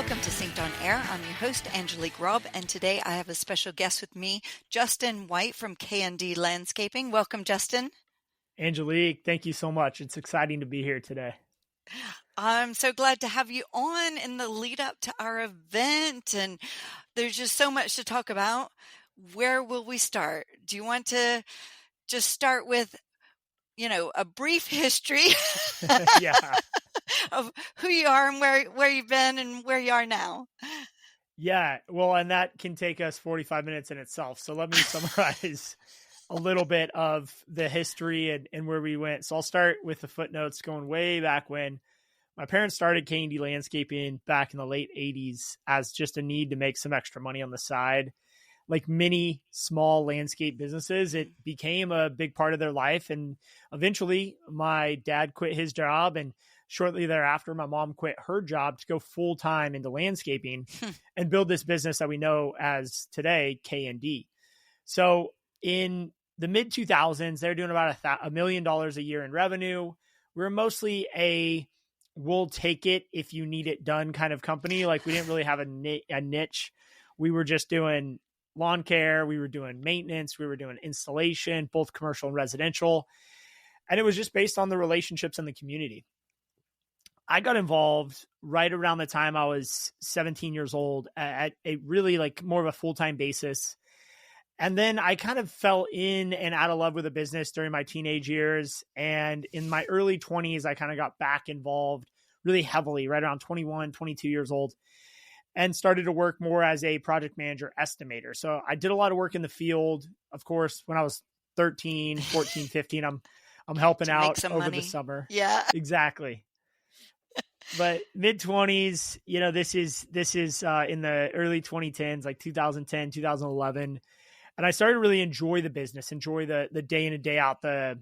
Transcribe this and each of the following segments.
Welcome to Synced on Air. I'm your host, Angelique Robb, and today I have a special guest with me, Justin White from K&D Landscaping. Welcome, Justin. Angelique, thank you so much. It's exciting to be here today. I'm so glad to have you on in the lead up to our event, and there's just so much to talk about. Where will we start? Do you want to just start with, a brief history Yeah. of who you are and where you've been and where you are now? Yeah. Well, and that can take us 45 minutes in itself. So let me summarize a little bit of the history and where we went. So I'll start with the footnotes going way back when my parents started K&D Landscaping back in the late 80s as just a need to make some extra money on the side. Like many small landscape businesses, it became a big part of their life. And eventually my dad quit his job, and shortly thereafter, my mom quit her job to go full time into landscaping and build this business that we know as today, K&D. So in the mid 2000s, they're doing about $1 million a year in revenue. We're mostly a we'll take it if you need it done kind of company. Like we didn't really have a niche. We were just doing lawn care. We were doing maintenance. We were doing installation, both commercial and residential. And it was just based on the relationships in the community. I got involved right around the time I was 17 years old at a really like more of a full-time basis. And then I kind of fell in and out of love with the business during my teenage years. And in my early 20s, I kind of got back involved really heavily, right around 21, 22 years old, and started to work more as a project manager estimator. So I did a lot of work in the field. Of course, when I was 13, 14, 15, I'm helping out over the summer. Yeah, exactly. But mid 20s, this is in the early 2010s, like 2010, 2011. And I started to really enjoy the business, enjoy the day in and day out, the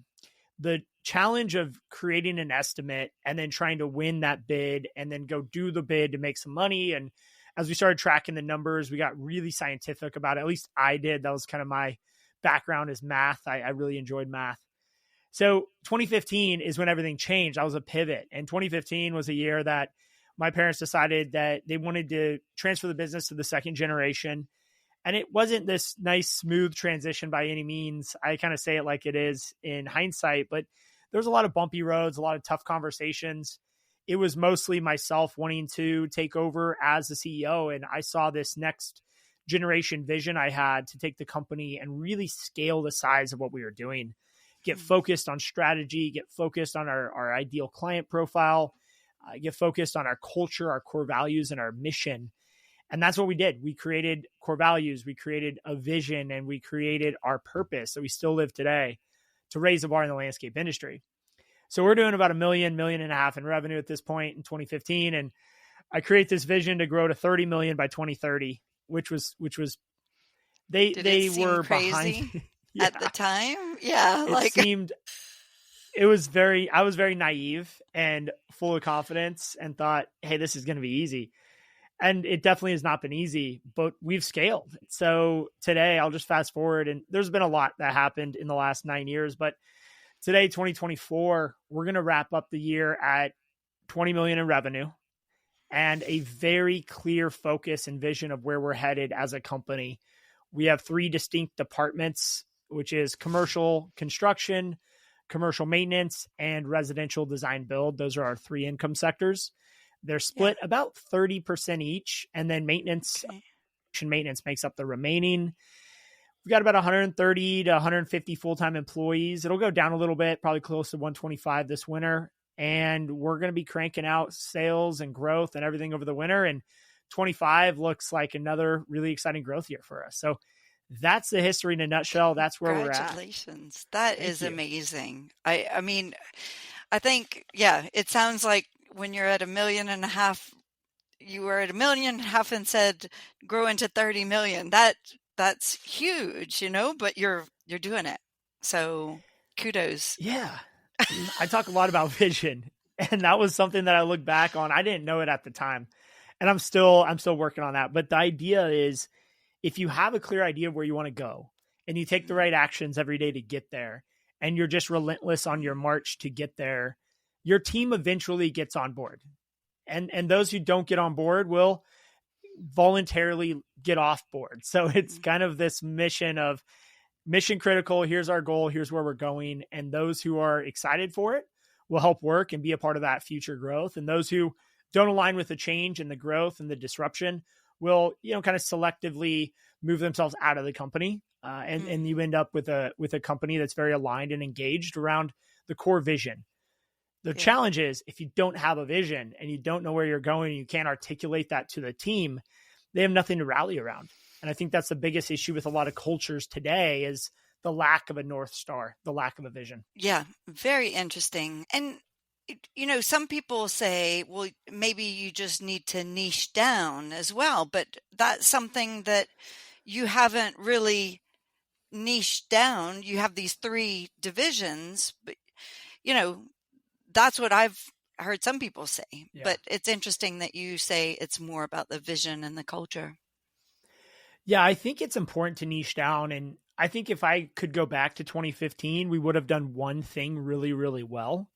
challenge of creating an estimate and then trying to win that bid and then go do the bid to make some money. And as we started tracking the numbers, we got really scientific about it. At least I did. That was kind of my background is math. I really enjoyed math. So 2015 is when everything changed. I was a pivot. And 2015 was a year that my parents decided that they wanted to transfer the business to the second generation. And it wasn't this nice, smooth transition by any means. I kind of say it like it is in hindsight, but there was a lot of bumpy roads, a lot of tough conversations. It was mostly myself wanting to take over as the CEO. And I saw this next generation vision I had to take the company and really scale the size of what we were doing, get focused on strategy, get focused on our ideal client profile, get focused on our culture, our core values, and our mission. And that's what we did. We created core values, we created a vision, and we created our purpose that we still live today to raise the bar in the landscape industry. So we're doing about $1 million, $1.5 million in revenue at this point in 2015. And I create this vision to grow to 30 million by 2030, which was they were crazy behind at the time. Yeah. I was very naive and full of confidence and thought, hey, this is going to be easy. And it definitely has not been easy, but we've scaled. So today I'll just fast forward, and there's been a lot that happened in the last 9 years, but today, 2024, we're going to wrap up the year at 20 million in revenue and a very clear focus and vision of where we're headed as a company. We have 3 distinct departments, which is commercial construction, commercial maintenance, and residential design build. Those are our 3 income sectors. They're split about 30% each, and then maintenance makes up the remaining. We've got about 130 to 150 full-time employees. It'll go down a little bit, probably close to 125 this winter. And we're going to be cranking out sales and growth and everything over the winter. And 25 looks like another really exciting growth year for us. So that's the history in a nutshell. That's where we're at. Congratulations. That is amazing. I mean, I think, it sounds like when you're at $1.5 million, you were at $1.5 million and said, grow into 30 million. That's huge, but you're doing it. So kudos. Yeah. I talk a lot about vision, and that was something that I look back on. I didn't know it at the time, and I'm still working on that. But the idea is if you have a clear idea of where you want to go and you take the right actions every day to get there, and you're just relentless on your march to get there, your team eventually gets on board. And those who don't get on board will voluntarily get off board. So it's kind of this mission of mission critical. Here's our goal. Here's where we're going. And those who are excited for it will help work and be a part of that future growth. And those who don't align with the change and the growth and the disruption will, kind of selectively move themselves out of the company. And you end up with a company that's very aligned and engaged around the core vision. The challenge is if you don't have a vision and you don't know where you're going, and you can't articulate that to the team, they have nothing to rally around. And I think that's the biggest issue with a lot of cultures today is the lack of a North Star, the lack of a vision. Yeah, very interesting. And, some people say, well, maybe you just need to niche down as well, but that's something that you haven't really niched down. You have these 3 divisions, but, that's what I've heard some people say. Yeah. But it's interesting that you say it's more about the vision and the culture. Yeah, I think it's important to niche down. And I think if I could go back to 2015, we would have done one thing really, really well.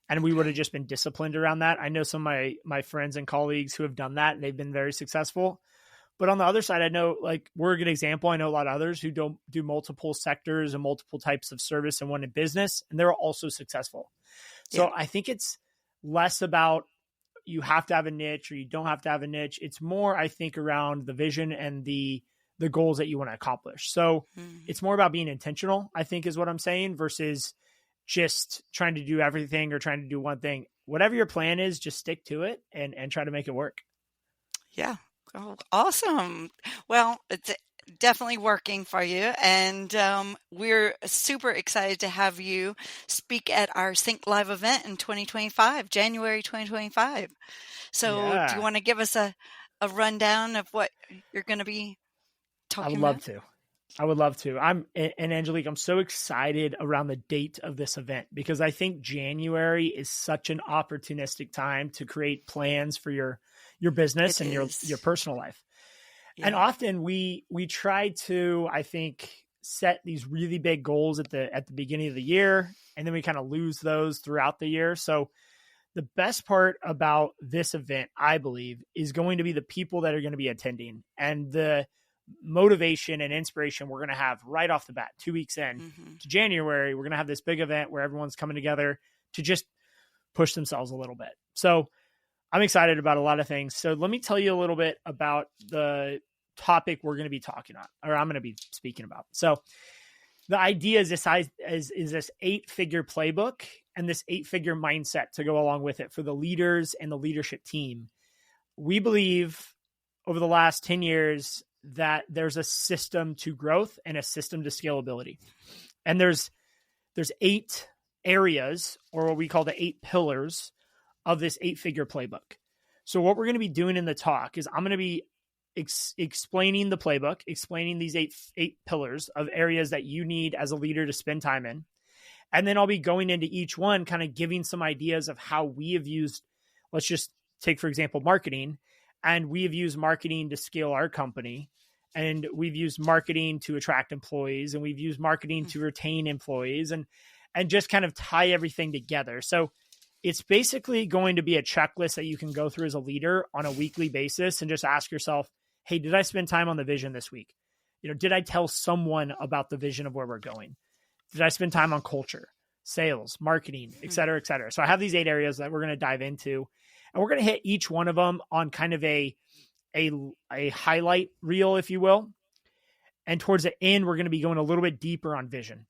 And we would have just been disciplined around that. I know some of my friends and colleagues who have done that and they've been very successful. But on the other side, I know we're a good example. I know a lot of others who don't do multiple sectors and multiple types of service and one in business, and they're also successful. So I think it's less about you have to have a niche or you don't have to have a niche. It's more, I think, around the vision and the goals that you want to accomplish. So it's more about being intentional, I think is what I'm saying, versus just trying to do everything or trying to do one thing. Whatever your plan is, just stick to it and try to make it work. Yeah. Oh, awesome. Well, it's definitely working for you. And we're super excited to have you speak at our Sync Live event in 2025, January 2025. So do you want to give us a rundown of what you're going to be talking about? I would love to. And Angelique, I'm so excited around the date of this event because I think January is such an opportunistic time to create plans for your business and your personal life. Yeah. And often we try to, I think, set these really big goals at the beginning of the year, and then we kind of lose those throughout the year. So the best part about this event, I believe, is going to be the people that are going to be attending and the motivation and inspiration we're going to have right off the bat, 2 weeks in to January. We're going to have this big event where everyone's coming together to just push themselves a little bit. So I'm excited about a lot of things. So let me tell you a little bit about the topic we're going to be talking on, or I'm going to be speaking about. So the idea is this 8-figure playbook and this 8-figure mindset to go along with it for the leaders and the leadership team. We believe over the last 10 years that there's a system to growth and a system to scalability. And there's 8 areas, or what we call the 8 pillars of this 8-figure playbook. So what we're going to be doing in the talk is I'm going to be explaining the playbook, explaining these 8 pillars of areas that you need as a leader to spend time in. And then I'll be going into each one, kind of giving some ideas of how we have used, let's just take, for example, marketing. And we have used marketing to scale our company, and we've used marketing to attract employees, and we've used marketing to retain employees, and just kind of tie everything together. So it's basically going to be a checklist that you can go through as a leader on a weekly basis and just ask yourself, hey, did I spend time on the vision this week? Did I tell someone about the vision of where we're going? Did I spend time on culture, sales, marketing, et cetera, et cetera? So I have these 8 areas that we're going to dive into. And we're going to hit each one of them on kind of a highlight reel, if you will. And towards the end, we're going to be going a little bit deeper on vision.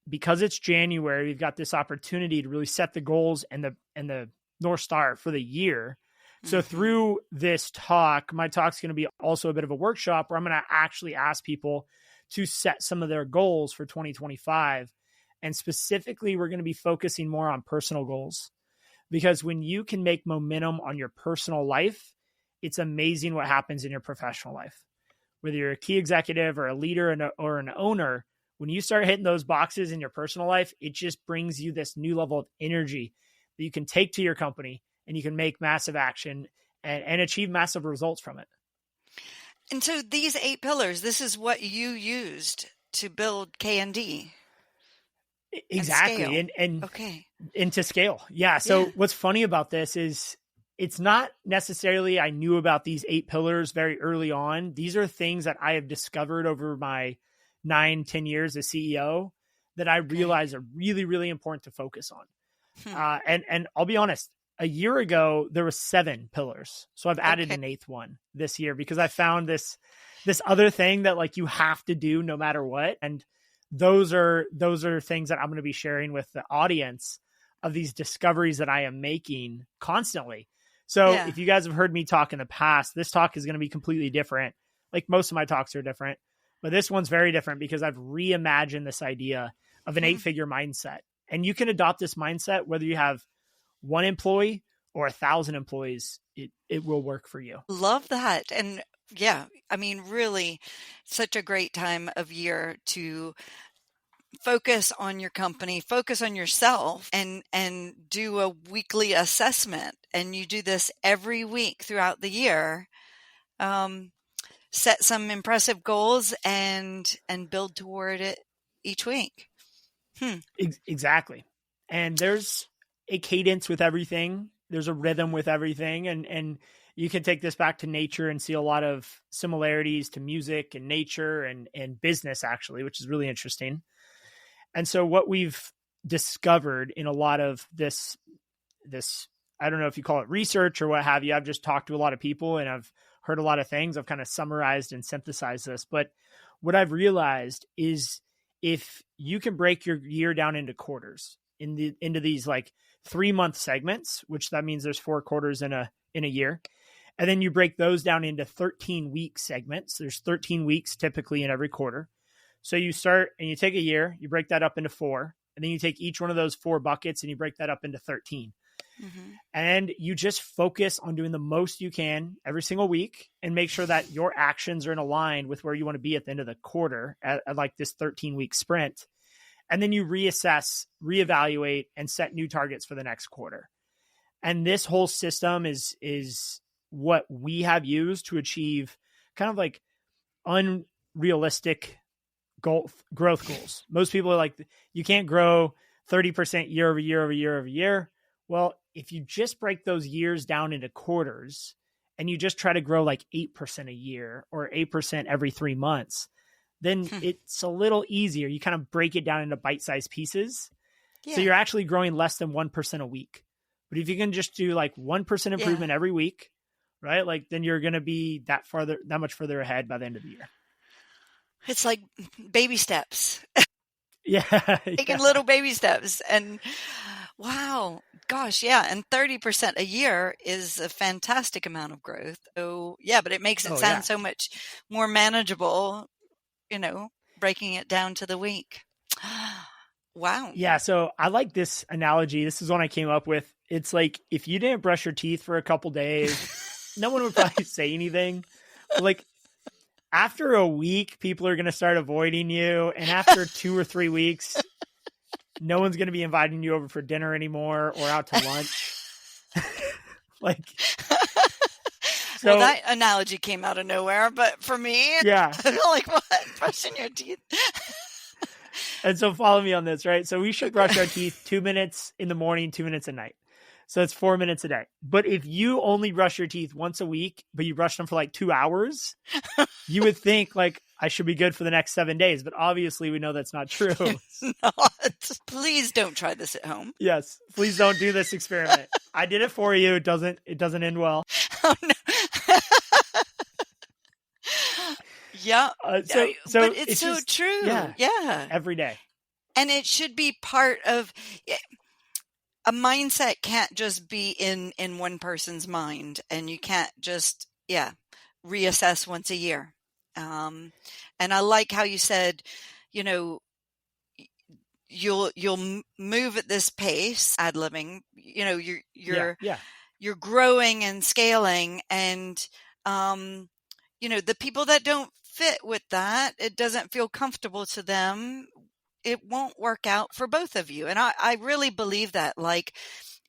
Because it's January, we've got this opportunity to really set the goals and the North Star for the year. So through this talk, my talk's going to be also a bit of a workshop where I'm going to actually ask people to set some of their goals for 2025. And specifically, we're going to be focusing more on personal goals. Because when you can make momentum on your personal life, it's amazing what happens in your professional life. Whether you're a key executive or a leader or an owner, when you start hitting those boxes in your personal life, it just brings you this new level of energy that you can take to your company, and you can make massive action and achieve massive results from it. And so these 8 pillars, this is what you used to build K&D. Exactly. And to scale. Yeah. So what's funny about this is it's not necessarily I knew about these 8 pillars very early on. These are things that I have discovered over my 9-10 years as CEO that I Okay. realize are really, really important to focus on. Hmm. And I'll be honest, a year ago there was 7 pillars, so I've added Okay. an 8th one this year because I found this other thing that like you have to do no matter what. And those are things that I'm going to be sharing with the audience of these discoveries that I am making constantly. So Yeah. if you guys have heard me talk in the past, this talk is going to be completely different. Like most of my talks are different, but this one's very different because I've reimagined this idea of an Hmm. 8-figure mindset. And you can adopt this mindset whether you have 1 employee or 1,000 employees. It will work for you. Love that. And yeah, I mean, really such a great time of year to focus on your company, focus on yourself, and do a weekly assessment. And you do this every week throughout the year. Um, Set some impressive goals and build toward it each week. Hmm. Exactly. And there's a cadence with everything. There's a rhythm with everything. And you can take this back to nature and see a lot of similarities to music and nature and business actually, which is really interesting. And so what we've discovered in a lot of this, I don't know if you call it research or what have you. I've just talked to a lot of people and I've heard a lot of things. I've kind of summarized and synthesized this. But what I've realized is if you can break your year down into quarters, into these like 3-month segments, which that means there's 4 quarters in a year. And then you break those down into 13-week segments. There's 13 weeks typically in every quarter. So you start and you take a year, you break that up into 4, and then you take each one of those 4 buckets and you break that up into 13. Mm-hmm. And you just focus on doing the most you can every single week and make sure that your actions are in line with where you want to be at the end of the quarter at like this 13-week sprint. And then you reassess, reevaluate, and set new targets for the next quarter. And this whole system is what we have used to achieve kind of like unrealistic growth goals. Most people are like, you can't grow 30% year over year over year over year. Well, if you just break those years down into quarters and you just try to grow like 8% a year or 8% every 3 months, then Hmm. it's a little easier. You kind of break it down into bite-sized pieces. So Yeah. you're actually growing less than 1% a week. But if you can just do like 1% Yeah. improvement every week, right? Like then you're going to be that much further ahead by the end of the year. It's like baby steps. Yeah. Taking Yeah. little baby steps. And wow, gosh, yeah. And 30% a year is a fantastic amount of growth. So yeah, but it makes it Oh sound yeah. so much more manageable, breaking it down to the week. Wow. Yeah. So I like this analogy. This is one I came up with. It's like if you didn't brush your teeth for a couple days, no one would probably say anything. But like after a week, people are going to start avoiding you. And after 2 or 3 weeks, no one's going to be inviting you over for dinner anymore or out to lunch. Like, Well, so that analogy came out of nowhere, but for me, yeah. like what? Brushing your teeth. And so follow me on this, right? So we should brush Okay. our teeth 2 minutes in the morning, 2 minutes at night. So it's 4 minutes a day. But if you only brush your teeth once a week, but you brush them for like 2 hours, you would think like I should be good for the next 7 days. But obviously we know that's not true. It's not. Please don't try this at home. Yes. Please don't do this experiment. I did it for you. It doesn't end well. Oh no. Yeah. So But it's so just, true. yeah, Yeah. every day. And it should be part of a mindset can't just be in one person's mind, and you can't just reassess once a year. And I like how you said, you know, you'll move at this pace, ad libbing. You're growing and scaling, and the people that don't fit with that, it doesn't feel comfortable to them, it won't work out for both of you. And I really believe that, like,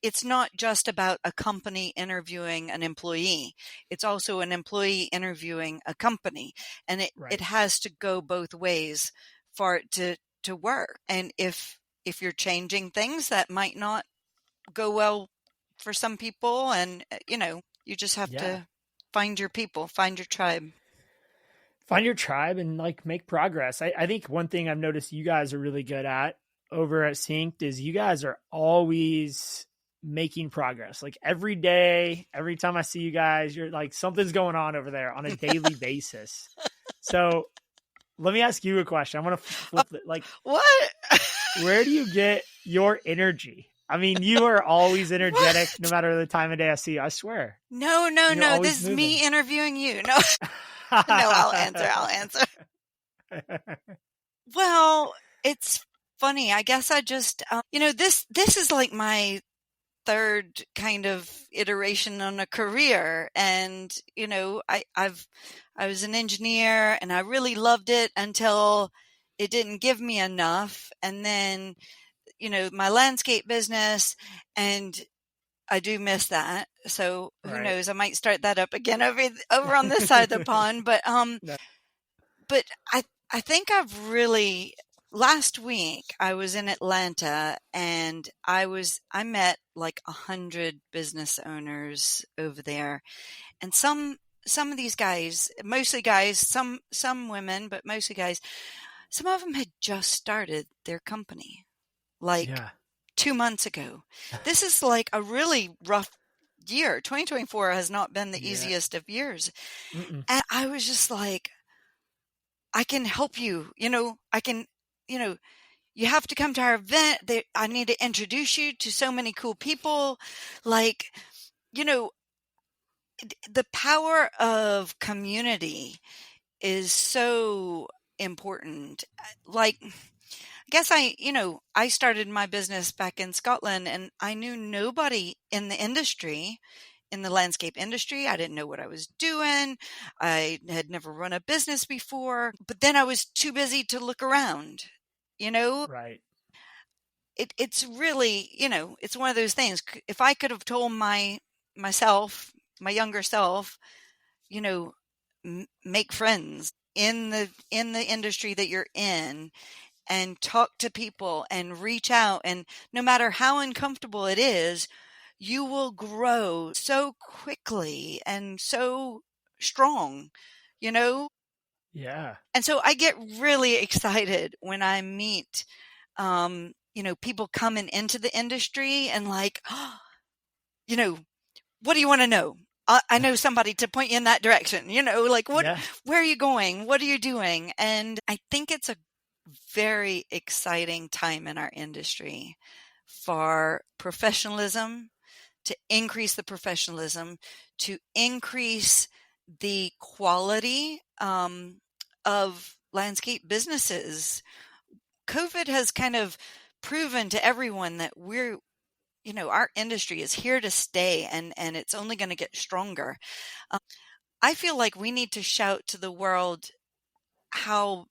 it's not just about a company interviewing an employee. It's also an employee interviewing a company. And it has to go both ways for it to work. And if you're changing things, that might not go well for some people, and you just have Yeah. to find your people, find your tribe. Find your tribe and like make progress. I think one thing I've noticed you guys are really good at over at Synced is you guys are always making progress. Like every day, every time I see you guys, you're like something's going on over there on a daily basis. So let me ask you a question. I'm gonna flip it. Like, What? where do you get your energy? I mean, you are always energetic no What? matter the time of day I see you. I swear. No, no, And you're no. always This is moving. me interviewing you. No, no, I'll answer. Well, it's funny. I guess I just, this is like my third kind of iteration on a career. And, I was an engineer and I really loved it until it didn't give me enough. And then, my landscape business, and I do miss that. So who Right. knows? I might start that up again over on this side of the pond. But No. but I think I've really last week I was in Atlanta and I met like 100 business owners over there, and some of these guys, mostly guys, some women, but mostly guys, some of them had just started their company like Yeah. 2 months ago. This is like a really rough year. 2024 has not been the Yeah. easiest of years. Mm-mm. And I was just like, I can help you. I can, you have to come to our event. I need to introduce you to so many cool people. Like, you know, the power of community is so important. Like, I guess I started my business back in Scotland and I knew nobody in the industry, in the landscape industry. I didn't know what I was doing. I had never run a business before, but then I was too busy to look around. You know, Right. it's really, it's one of those things. If I could have told myself, my younger self, you know, make friends in the industry that you're in and talk to people and reach out, and no matter how uncomfortable it is, you will grow so quickly and so strong, you know? Yeah. And so I get really excited when I meet, people coming into the industry and like, oh, you know, what do you want to know? I know somebody to point you in that direction, like Yeah. where are you going? What are you doing? And I think it's a very exciting time in our industry for professionalism, to increase the professionalism, to increase the quality of landscape businesses. COVID has kind of proven to everyone that our industry is here to stay, and it's only going to get stronger. I feel like we need to shout to the world how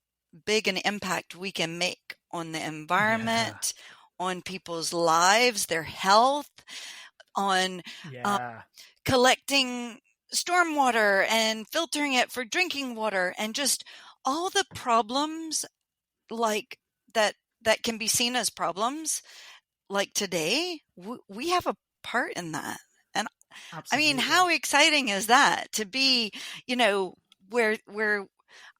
big an impact we can make on the Yeah. environment, on people's lives, their health, on Yeah. collecting stormwater and filtering it for drinking water, and just all the problems like that can be seen as problems like today. We have a part in that. And I mean, how Absolutely. exciting is that to be, where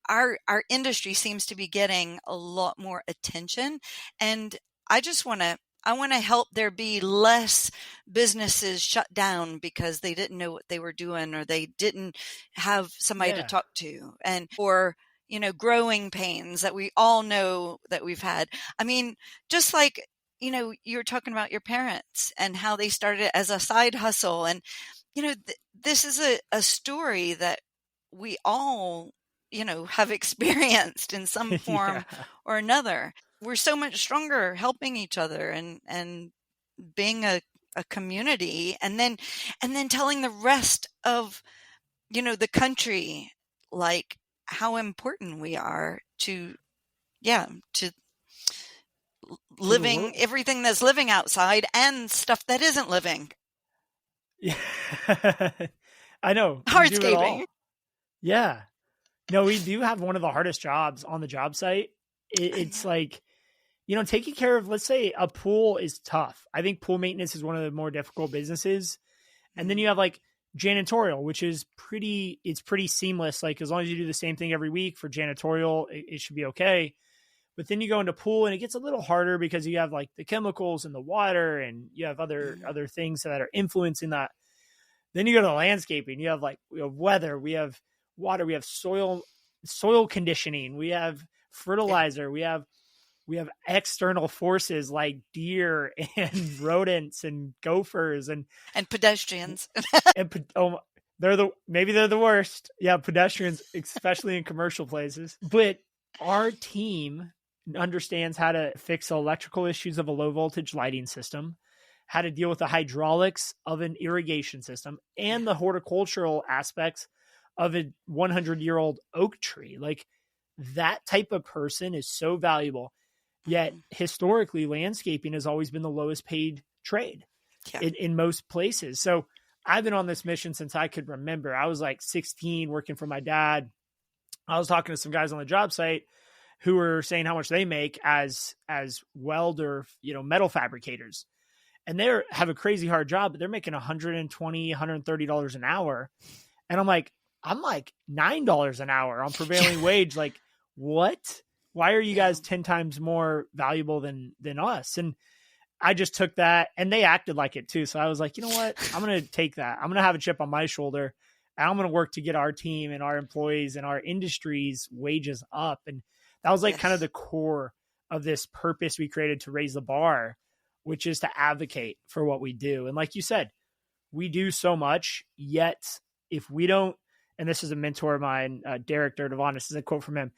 our industry seems to be getting a lot more attention. And I just I want to help there be less businesses shut down because they didn't know what they were doing, or they didn't have somebody to Yeah. talk to, and or growing pains that we all know that we've had. I mean, just like you were talking about your parents and how they started as a side hustle, and this is a story that we all have experienced in some Yeah. form or another. We're so much stronger helping each other, and being a community, and then telling the rest of the country like how important we are to, yeah, to To the living, world. everything that's living outside and stuff that isn't living. Yeah. I know. We do it Hardscaping. all. Yeah. No, we do have one of the hardest jobs on the job site. I It's know. like taking care of, let's say a pool is tough. I think pool maintenance is one of the more difficult businesses. And then you have like janitorial, which is pretty seamless. Like as long as you do the same thing every week for janitorial, it should be okay. But then you go into pool and it gets a little harder because you have like the chemicals in the water and you have other things that are influencing that. Then you go to landscaping, we have weather, we have water, we have soil conditioning, we have fertilizer, we have external forces like deer and rodents and gophers and pedestrians. Maybe they're the worst. Yeah, pedestrians, especially in commercial places. But our team understands how to fix electrical issues of a low voltage lighting system, how to deal with the hydraulics of an irrigation system, and the horticultural aspects of a 100-year-old oak tree. Like that type of person is so valuable. Yet historically, landscaping has always been the lowest paid trade in most places. So I've been on this mission since I could remember. I was like 16 working for my dad. I was talking to some guys on the job site who were saying how much they make as welder, metal fabricators. And they have a crazy hard job, but they're making $120, $130 an hour. And I'm like $9 an hour on prevailing wage. Like, what? Why are you guys 10 times more valuable than us? And I just took that, and they acted like it too. So I was like, you know what? I'm going to take that. I'm going to have a chip on my shoulder, and I'm going to work to get our team and our employees and our industry's wages up. And that was like kind of the core of this purpose we created to raise the bar, which is to advocate for what we do. And like you said, we do so much, yet if we don't, and this is a mentor of mine, Derek Durdevon, this is a quote from him.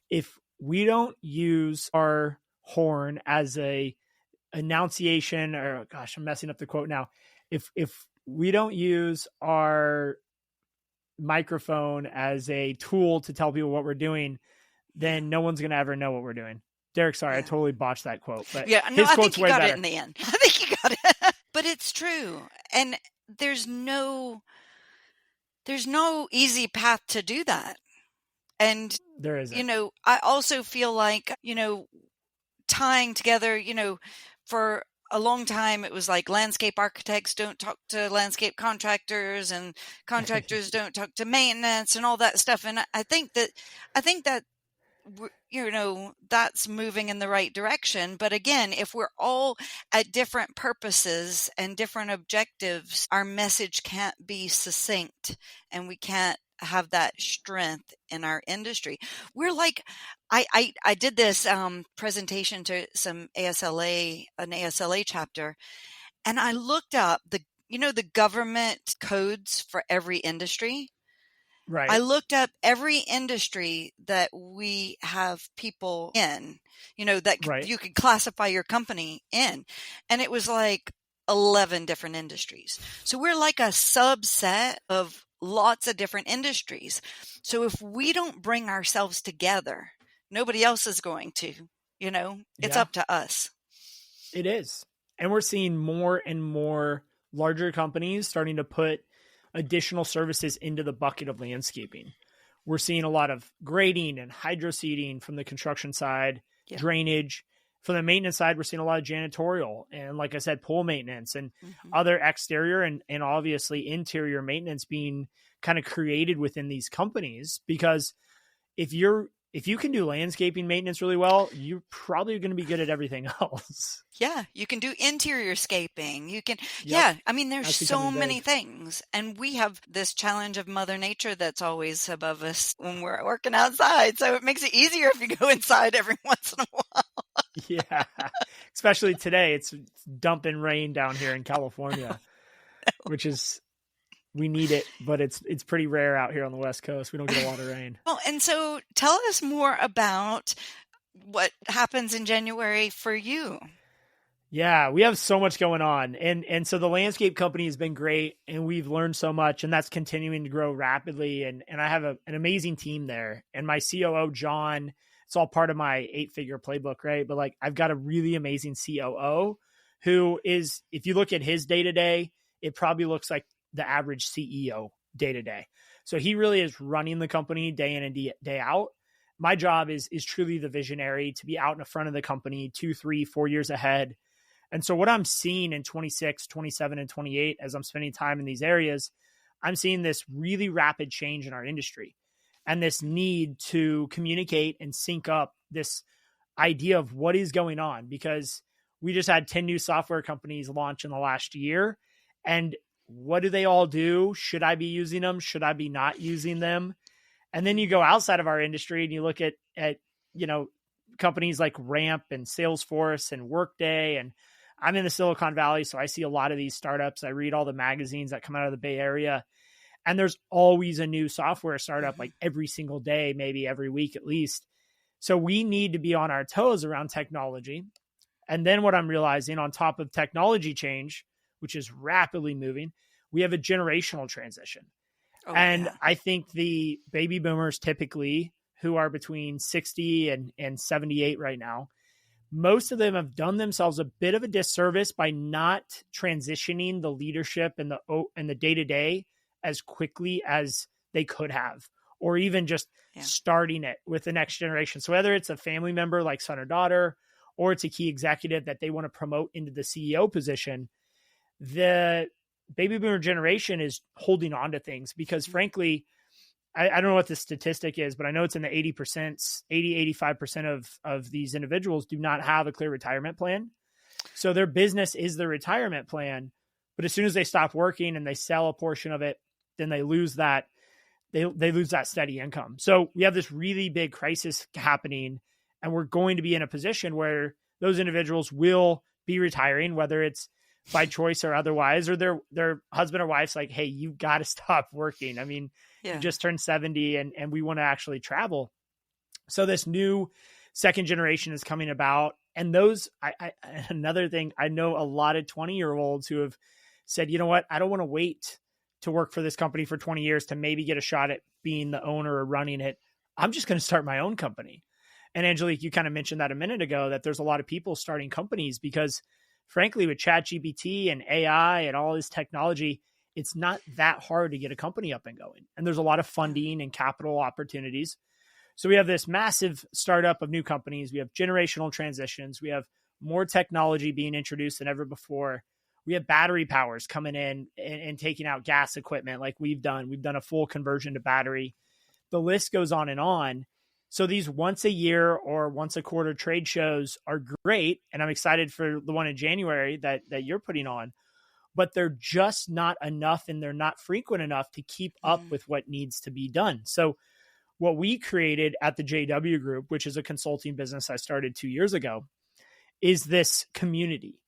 If we don't use our horn as a enunciation, or gosh, I'm messing up the quote now. If we don't use our microphone as a tool to tell people what we're doing, then no one's going to ever know what we're doing. Derek, sorry, I totally botched that quote, but I think you got it in the end. I think you got it, but it's true. And there's no easy path to do that. And there isn't. I also feel like, tying together, for a long time, it was like landscape architects don't talk to landscape contractors and contractors don't talk to maintenance and all that stuff. And I think that, that's moving in the right direction. But again, if we're all at different purposes and different objectives, our message can't be succinct and we can't have that strength in our industry. We're like, I did this presentation to an ASLA chapter, and I looked up the government codes for every industry. Right. I looked up every industry that we have people in, that you could classify your company in. And it was like 11 different industries. So we're like a subset of lots of different industries. So if we don't bring ourselves together, nobody else is going to, it's up to us. It is. And we're seeing more and more larger companies starting to put additional services into the bucket of landscaping. We're seeing a lot of grading and hydro seeding from the construction side, drainage. From the maintenance side, we're seeing a lot of janitorial and, like I said, pool maintenance and other exterior and obviously interior maintenance being kind of created within these companies. Because if you can do landscaping maintenance really well, you're probably going to be good at everything else. Yeah, you can do interior scaping. You can, I mean, there's so many things. And we have this challenge of Mother Nature that's always above us when we're working outside. So it makes it easier if you go inside every once in a while. Yeah, especially today. It's dumping rain down here in California, which is, we need it, but it's pretty rare out here on the West Coast. We don't get a lot of rain. Well, and so tell us more about what happens in January for you. Yeah, we have so much going on. And so the landscape company has been great and we've learned so much, and that's continuing to grow rapidly. And I have an amazing team there, and my COO, John, it's all part of my 8-figure playbook, right? But like, I've got a really amazing COO who is, if you look at his day-to-day, it probably looks like the average CEO day-to-day. So he really is running the company day in and day out. my job is truly the visionary, to be out in the front of the company 2, 3, 4 years ahead. And so what I'm seeing in 26, 27, and 28, as I'm spending time in these areas, I'm seeing this really rapid change in our industry and this need to communicate and sync up this idea of what is going on, because we just had 10 new software companies launch in the last year. And what do they all do? Should I be using them? Should I be not using them? And then you go outside of our industry and you look at companies like Ramp and Salesforce and Workday. And I'm in the Silicon Valley, so I see a lot of these startups. I read all the magazines that come out of the Bay Area, and there's always a new software startup, like every single day, maybe every week at least. So we need to be on our toes around technology. And then what I'm realizing, on top of technology change, which is rapidly moving, we have a generational transition. I think the baby boomers typically, who are between 60 and 78 right now, most of them have done themselves a bit of a disservice by not transitioning the leadership and the day-to-day as quickly as they could have, or even just starting it with the next generation. So whether it's a family member like son or daughter, or it's a key executive that they want to promote into the CEO position, the baby boomer generation is holding on to things because, frankly, I don't know what the statistic is, but I know it's in the 85% of these individuals do not have a clear retirement plan. So their business is their retirement plan. But as soon as they stop working and they sell a portion of it, then they lose that. They lose that steady income. So we have this really big crisis happening, and we're going to be in a position where those individuals will be retiring, whether it's by choice or otherwise, or their husband or wife's like, hey, you got to stop working. I mean, you just turned 70 and we want to actually travel. So this new second generation is coming about. And those, another thing, I know a lot of 20-year-olds who have said, you know what, I don't want to wait to work for this company for 20 years to maybe get a shot at being the owner or running it. I'm just going to start my own company. And Angelique, you kind of mentioned that a minute ago, that there's a lot of people starting companies because, frankly, with ChatGPT and AI and all this technology, it's not that hard to get a company up and going. And there's a lot of funding and capital opportunities. So we have this massive startup of new companies. We have generational transitions. We have more technology being introduced than ever before. We have battery powers coming in and taking out gas equipment like we've done. We've done a full conversion to battery. The list goes on and on. So these once a year or once a quarter trade shows are great. And I'm excited for the one in January that you're putting on, but they're just not enough, and they're not frequent enough to keep up with what needs to be done. So what we created at the JW Group, which is a consulting business I started 2 years ago, is this community.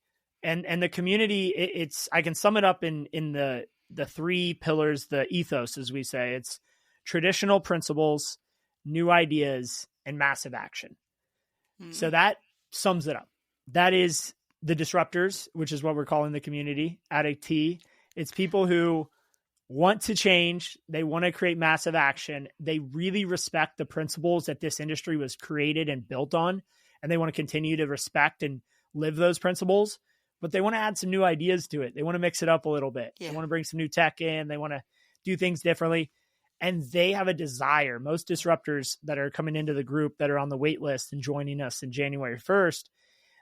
And the community, it's, I can sum it up in the three pillars, the ethos, as we say. It's traditional principles, new ideas, and massive action. So that sums it up. That is the disruptors, which is what we're calling the community at a T. It's people who want to change. They want to create massive action. They really respect the principles that this industry was created and built on, and they want to continue to respect and live those principles, but they want to add some new ideas to it. They want to mix it up a little bit. They want to bring some new tech in. They want to do things differently. And they have a desire. Most disruptors that are coming into the group that are on the wait list and joining us in January 1st,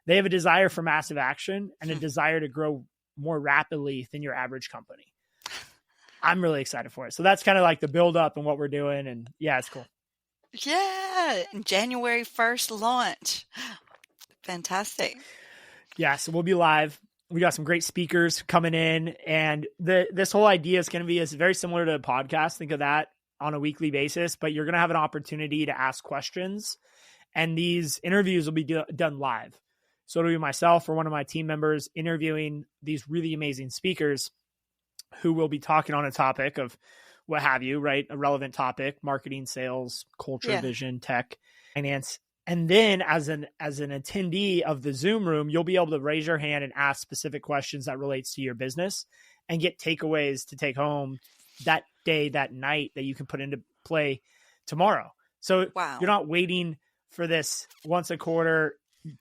they have a desire for massive action and a desire to grow more rapidly than your average company. I'm really excited for it. So that's kind of like the build up and what we're doing. And yeah, it's cool. Yeah. January 1st launch. Fantastic. Yeah. So we'll be live. We got some great speakers coming in, and this whole idea is going to be very similar to a podcast. Think of that on a weekly basis, but you're going to have an opportunity to ask questions, and these interviews will be done live. So it'll be myself or one of my team members interviewing these really amazing speakers who will be talking on a topic of what have you, right? A relevant topic: marketing, sales, culture, vision, tech, finance. And then as an attendee of the Zoom room, you'll be able to raise your hand and ask specific questions that relates to your business and get takeaways to take home that day, that night, that you can put into play tomorrow. So you're not waiting for this once a quarter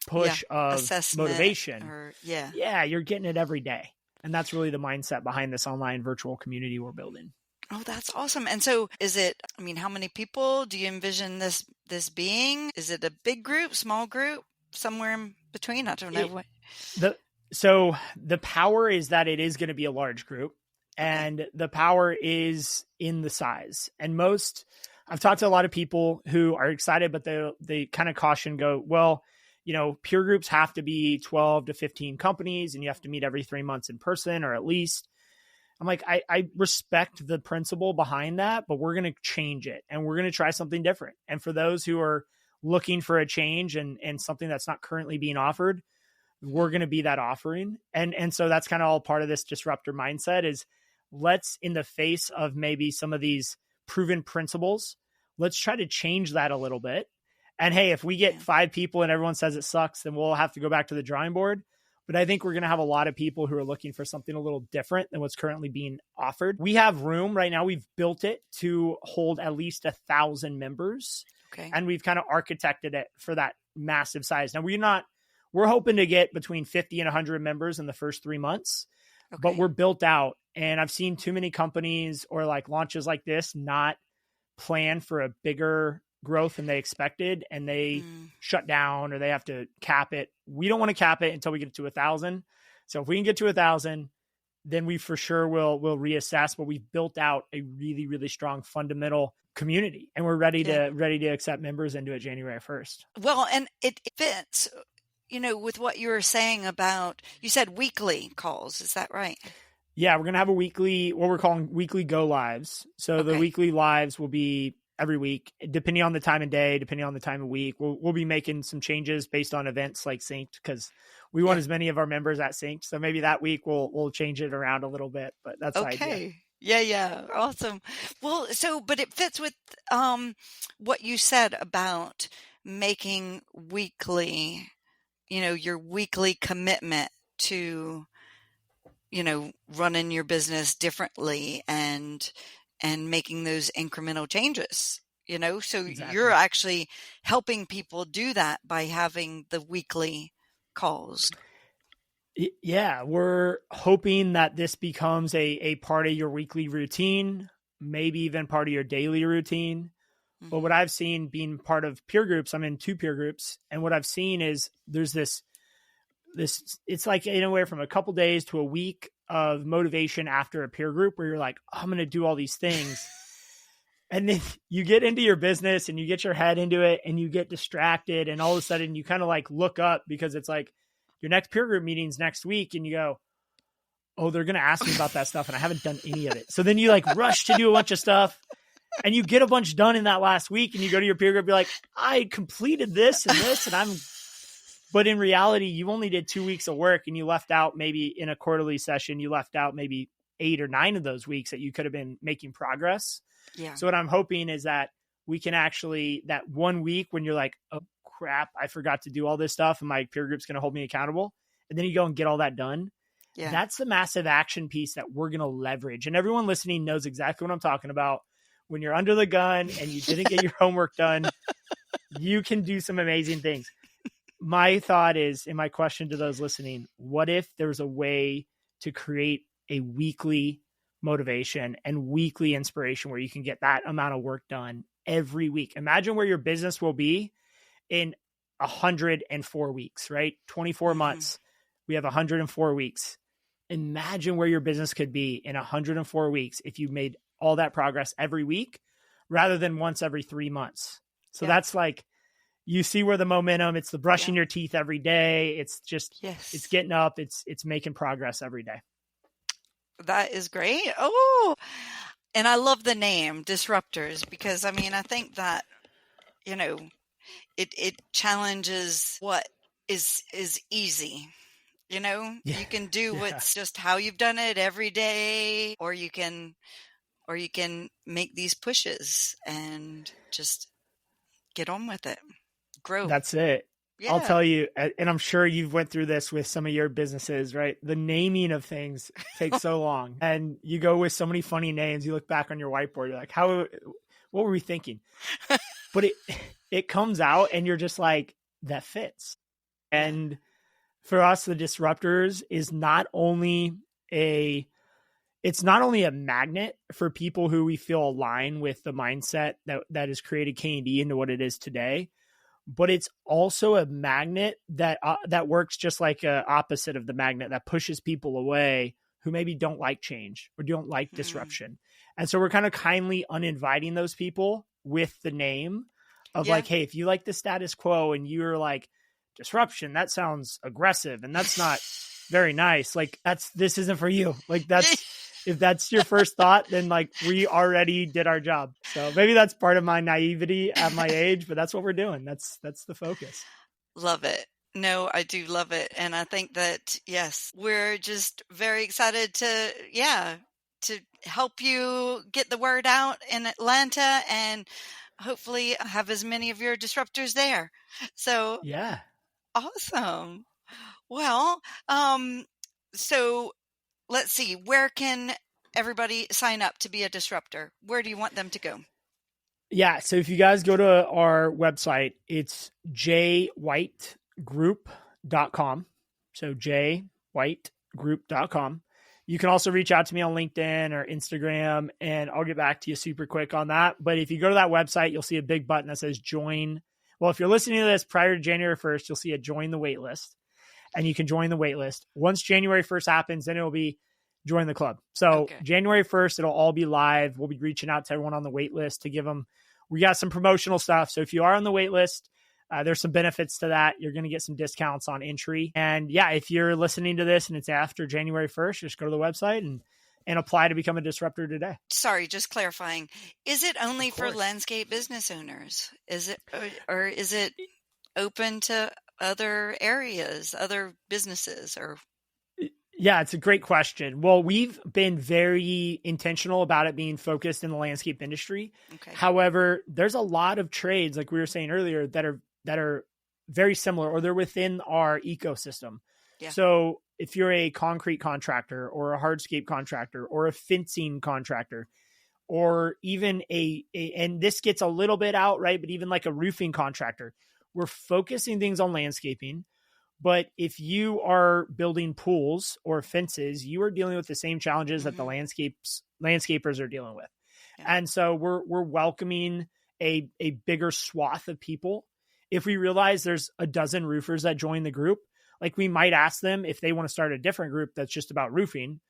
push of assessment motivation. You're getting it every day. And that's really the mindset behind this online virtual community we're building. Oh, that's awesome. And so is it, I mean, how many people do you envision this this being? Is it a big group, small group, somewhere in between? I don't know what. So the power is that it is going to be a large group, and Okay. the power is in the size. And I've talked to a lot of people who are excited, but they kind of caution, go, well, peer groups have to be 12 to 15 companies and you have to meet every 3 months in person, or at least. I'm like, I respect the principle behind that, but we're going to change it and we're going to try something different. And for those who are looking for a change and something that's not currently being offered, we're going to be that offering. And so that's kind of all part of this disruptor mindset is, let's, in the face of maybe some of these proven principles, let's try to change that a little bit. And hey, if we get 5 people and everyone says it sucks, then we'll have to go back to the drawing board. But I think we're going to have a lot of people who are looking for something a little different than what's currently being offered. We have room right now. We've built it to hold at least 1,000 members. Okay. And we've kind of architected it for that massive size. Now we're hoping to get between 50 and 100 members in the first 3 months, but we're built out. And I've seen too many companies or like launches like this not plan for a bigger growth than they expected, and they shut down or they have to cap it. We don't want to cap it until we get to 1,000. So if we can get to 1,000, then we for sure will reassess. But we've built out a really, really strong fundamental community, and we're ready to accept members into it January 1st. Well, and it fits, with what you were saying about, you said weekly calls. Is that right? Yeah, we're going to have what we're calling weekly go lives. So the weekly lives will be every week, depending on the time of day, depending on the time of week. We'll be making some changes based on events like SYNKD, because we want as many of our members at SYNKD. So maybe that week we'll change it around a little bit, but that's the idea. Yeah. Awesome. Well, but it fits with what you said about making weekly, your weekly commitment to, running your business differently and making those incremental changes, so you're actually helping people do that by having the weekly calls. Yeah, we're hoping that this becomes a part of your weekly routine, maybe even part of your daily routine. Mm-hmm. But what I've seen being part of peer groups, I'm in 2 peer groups, and what I've seen is there's this, it's like anywhere from a couple days to a week of motivation after a peer group where you're like, oh, I'm going to do all these things. And then you get into your business and you get your head into it and you get distracted. And all of a sudden you kind of like look up because it's like your next peer group meeting's next week. And you go, oh, they're going to ask me about that stuff. And I haven't done any of it. So then you like rush to do a bunch of stuff and you get a bunch done in that last week. And you go to your peer group, you're like, I completed this and this. But in reality, you only did 2 weeks of work and you left out, maybe in a quarterly session, you left out maybe 8 or 9 of those weeks that you could have been making progress. Yeah. So what I'm hoping is that we can actually, that 1 week when you're like, oh crap, I forgot to do all this stuff and my peer group's going to hold me accountable. And then you go and get all that done. Yeah. That's the massive action piece that we're going to leverage. And everyone listening knows exactly what I'm talking about. When you're under the gun and you didn't get your homework done, you can do some amazing things. My thought is, and my question to those listening, what if there's a way to create a weekly motivation and weekly inspiration where you can get that amount of work done every week? Imagine where your business will be in 104 weeks, right? 24 months. We have 104 weeks. Imagine where your business could be in 104 weeks if you made all that progress every week rather than once every 3 months. So that's like, you see where the momentum, it's the brushing your teeth every day. It's just, it's getting up. It's making progress every day. That is great. Oh, and I love the name Disruptors because I think that, it challenges what is easy. You can do what's just how you've done it every day, or you can make these pushes and just get on with it. Grow. That's it. Yeah. I'll tell you, and I'm sure you've went through this with some of your businesses, right? The naming of things takes so long, and you go with so many funny names. You look back on your whiteboard, you're like, what were we thinking? But it comes out and you're just like, that fits. And for us, the Disruptors is not only it's it's not only a magnet for people who we feel align with the mindset that has created K&D into what it is today, but it's also a magnet that works just like a opposite of the magnet that pushes people away who maybe don't like change or don't like disruption. And so we're kind of kindly uninviting those people with the name of like, hey, if you like the status quo and you're like, disruption, that sounds aggressive and that's not very nice. Like this isn't for you. Like if that's your first thought, then like we already did our job. So maybe that's part of my naivety at my age, but that's what we're doing. That's the focus. Love it. No, I do love it. And I think that, yes, we're just very excited to help you get the word out in Atlanta and hopefully have as many of your disruptors there. So yeah. Awesome. Well, so let's see, where can everybody sign up to be a disruptor? Where do you want them to go? Yeah. So if you guys go to our website, it's jwhitegroup.com. So jwhitegroup.com. You can also reach out to me on LinkedIn or Instagram, and I'll get back to you super quick on that. But if you go to that website, you'll see a big button that says join. Well, if you're listening to this prior to January 1st, you'll see a join the wait list, and you can join the wait list. Once January 1st happens, then it'll be join the club. So January 1st, it'll all be live. We'll be reaching out to everyone on the wait list to give them, we got some promotional stuff. So if you are on the wait list, there's some benefits to that. You're going to get some discounts on entry. And yeah, if you're listening to this and it's after January 1st, just go to the website and apply to become a disruptor today. Sorry, just clarifying. Is it only for landscape business owners? Is it, or is it open to other areas, other businesses, or? Yeah, it's a great question. Well, we've been very intentional about it being focused in the landscape industry. Okay. However, there's a lot of trades, like we were saying earlier, that are very similar, or they're within our ecosystem. Yeah. So if you're a concrete contractor or a hardscape contractor or a fencing contractor, or even and this gets a little bit out, right? But even like a roofing contractor, we're focusing things on landscaping. But if you are building pools or fences, you are dealing with the same challenges that the landscapers are dealing with. Yeah. And so we're welcoming a bigger swath of people. If we realize there's a dozen roofers that join the group, like we might ask them if they want to start a different group that's just about roofing,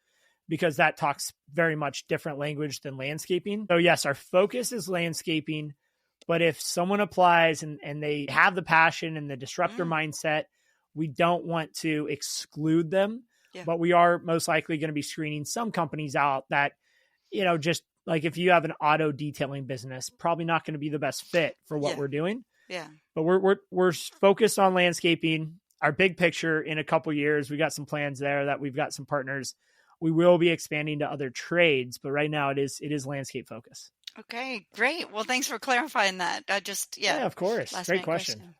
because that talks very much different language than landscaping. So yes, our focus is landscaping, but if someone applies and they have the passion and the disruptor mindset, we don't want to exclude them, but we are most likely going to be screening some companies out that, just like if you have an auto detailing business, probably not going to be the best fit for what we're doing. Yeah. But we're focused on landscaping. Our big picture in a couple of years, we got some plans there that we've got some partners. We will be expanding to other trades, but right now it is landscape focus. Okay, great. Well, thanks for clarifying that. Yeah, of course. Great question.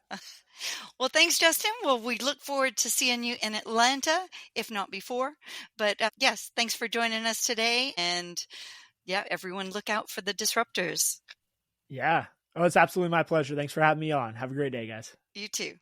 Well, thanks, Justin. Well, we look forward to seeing you in Atlanta, if not before. But yes, thanks for joining us today. And yeah, everyone look out for the disruptors. Yeah. Oh, it's absolutely my pleasure. Thanks for having me on. Have a great day, guys. You too.